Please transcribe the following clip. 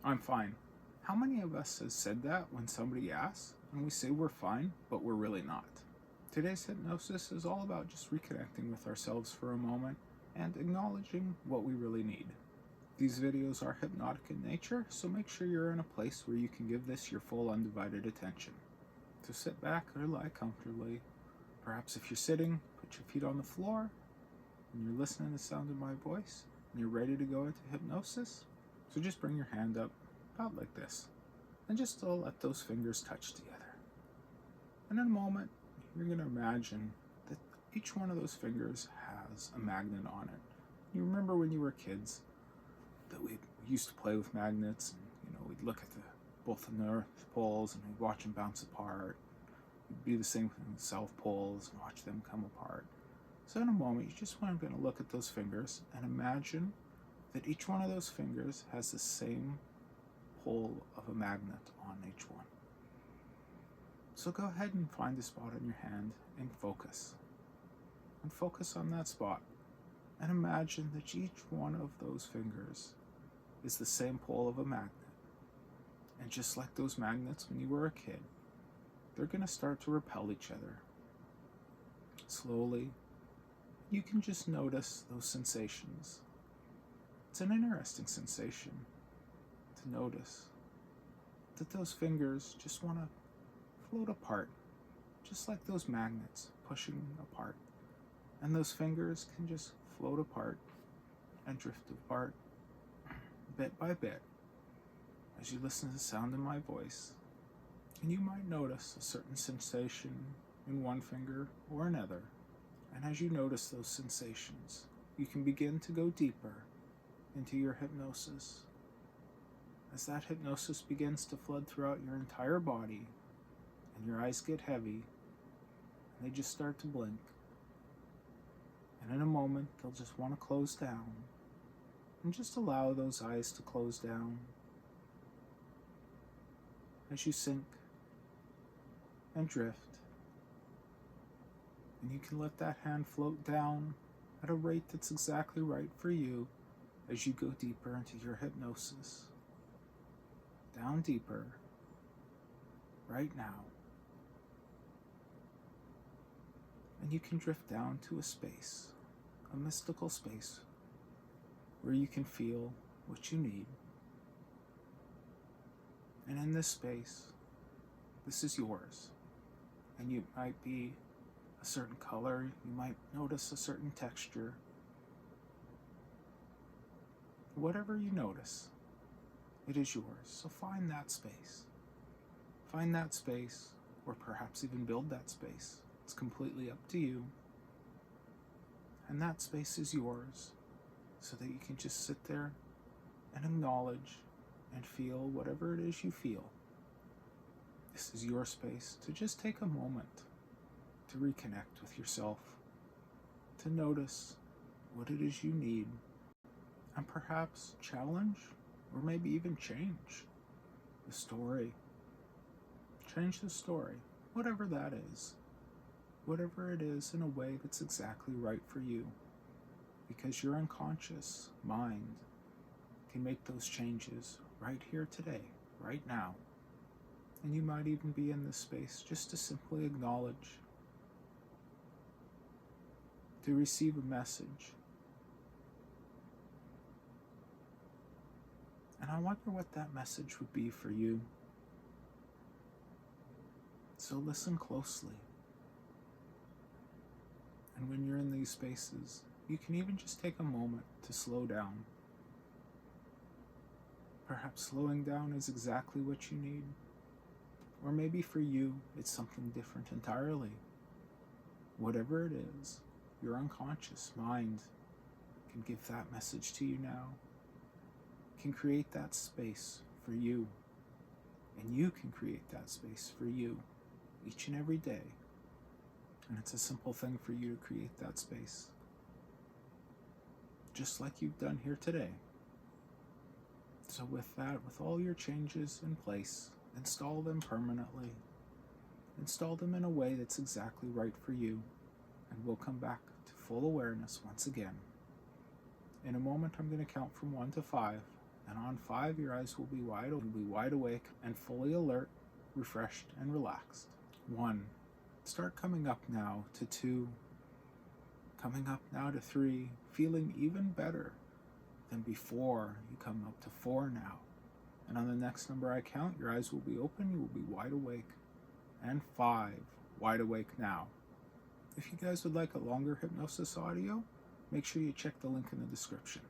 I'm fine. How many of us has said that when somebody asks and we say we're fine, but we're really not? Today's hypnosis is all about just reconnecting with ourselves for a moment and acknowledging what we really need. These videos are hypnotic in nature, so make sure you're in a place where you can give this your full undivided attention. So sit back or lie comfortably. Perhaps if you're sitting, put your feet on the floor and you're listening to the sound of my voice and you're ready to go into hypnosis. So just bring your hand up about like this and just let those fingers touch together. And in a moment, you're going to imagine that each one of those fingers has a magnet on it. You remember when you were kids that we used to play with magnets, and we'd look at both the North Poles and we'd watch them bounce apart. It'd be the same with the South Poles and watch them come apart. So in a moment, you just want to look at those fingers and imagine that each one of those fingers has the same pole of a magnet on each one. So go ahead and find a spot on your hand and focus. And focus on that spot. And imagine that each one of those fingers is the same pole of a magnet. And just like those magnets when you were a kid, they're going to start to repel each other. Slowly, you can just notice those sensations. It's an interesting sensation to notice that those fingers just want to float apart, just like those magnets pushing apart. And those fingers can just float apart and drift apart bit by bit as you listen to the sound of my voice. And you might notice a certain sensation in one finger or another. And as you notice those sensations, you can begin to go deeper into your hypnosis. As that hypnosis begins to flood throughout your entire body, and your eyes get heavy, and they just start to blink. And in a moment, they'll just want to close down. And just allow those eyes to close down as you sink and drift. And you can let that hand float down at a rate that's exactly right for you as you go deeper into your hypnosis. Down deeper, right now. And you can drift down to a space, a mystical space, where you can feel what you need. And in this space, this is yours. And you might be a certain color, you might notice a certain texture. Whatever you notice, it is yours. So find that space. Find that space, or perhaps even build that space. It's completely up to you. And that space is yours, so that you can just sit there and acknowledge and feel whatever it is you feel. This is your space to just take a moment to reconnect with yourself, to notice what it is you need, and perhaps challenge or maybe even change the story. Change the story, whatever that is. Whatever it is in a way that's exactly right for you. Because your unconscious mind can make those changes right here today, right now. And you might even be in this space just to simply acknowledge, to receive a message. And I wonder what that message would be for you. So listen closely. And when you're in these spaces, you can even just take a moment to slow down. Perhaps slowing down is exactly what you need. Or maybe for you, it's something different entirely. Whatever it is, your unconscious mind can give that message to you now, can create that space for you. And you can create that space for you each and every day. And it's a simple thing for you to create that space. Just like you've done here today. So with that, with all your changes in place, install them permanently. Install them in a way that's exactly right for you. And we'll come back to full awareness once again. In a moment, I'm going to count from 1 to 5, And on 5, your eyes will be wide awake and fully alert, refreshed and relaxed. 1. Start coming up now to 2, coming up now to 3, feeling even better than before. You come up to 4 now. And on the next number I count, your eyes will be open, you will be wide awake. And 5, wide awake now. If you guys would like a longer hypnosis audio, make sure you check the link in the description.